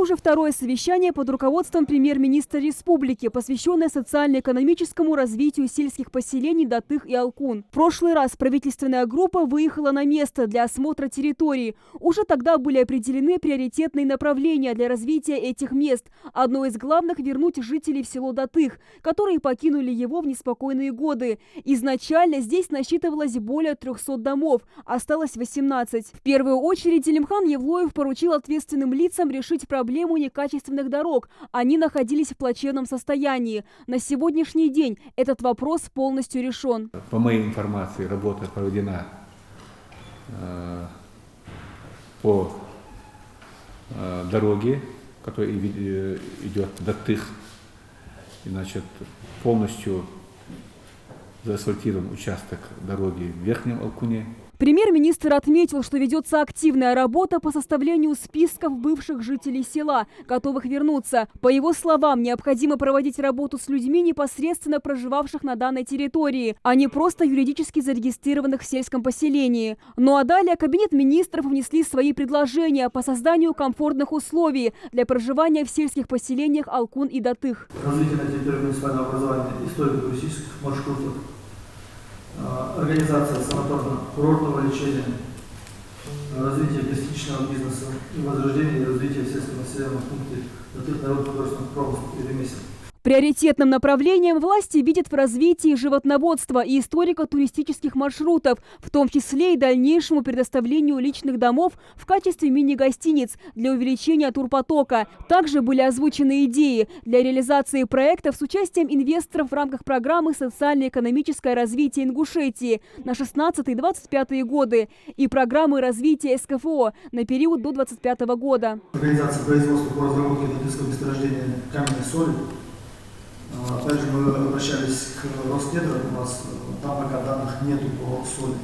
уже второе совещание под руководством премьер-министра республики, посвященное социально-экономическому развитию сельских поселений Датых и Алкун. В прошлый раз правительственная группа выехала на место для осмотра территории. Уже тогда были определены приоритетные направления для развития этих мест. Одно из главных – вернуть жителей в село Датых, которые покинули его в неспокойные годы. Изначально здесь насчитывалось более 300 домов, осталось 18. В первую очередь Зелимхан Евлоев поручил ответственным лицам решить проблему некачественных дорог. Они находились в плачевном состоянии. На сегодняшний день этот вопрос полностью решен. По моей информации, работа проведена по дороге, которая идет до Датых. Значит, полностью заасфальтирован участок дороги в Верхнем Алкуне. Премьер-министр отметил, что ведется активная работа по составлению списков бывших жителей села, готовых вернуться. По его словам, необходимо проводить работу с людьми, непосредственно проживавших на данной территории, а не просто юридически зарегистрированных в сельском поселении. Ну а далее Кабинет министров внесли свои предложения по созданию комфортных условий для проживания в сельских поселениях Алкун и Датых. Развитие на территории муниципального образования историко-туристических маршрутов, организация санаторно-курортного лечения, развитие туристического бизнеса и возрождение и развитие сельскохозяйственного пункта Датых народно-художественных промыслов и ремесел. Приоритетным направлением власти видят в развитии животноводства и историко-туристических маршрутов, в том числе и дальнейшему предоставлению личных домов в качестве мини-гостиниц для увеличения турпотока. Также были озвучены идеи для реализации проектов с участием инвесторов в рамках программы «Социально-экономическое развитие Ингушетии» на 16-25 годы и программы развития СКФО на период до 25 года. Организация производства по разработке датыхского месторождения каменной соли. Также мы обращались к Роснедра, у нас там пока данных нету по соли.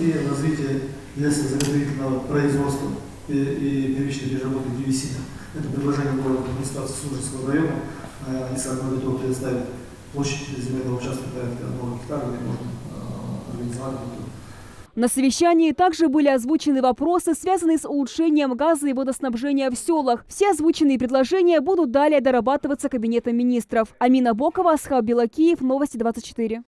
И развитие лесозаготовительного производства и первичной переработки древесины. Это предложение было в администрации Судженского района. Они сами готовы предоставить площадь земельного участка порядка 1 гектара, где можно организовать. На совещании также были озвучены вопросы, связанные с улучшением газа и водоснабжения в селах. Все озвученные предложения будут далее дорабатываться Кабинетом министров. Амина Бокова, Асхаб Белакиев, Новости 24.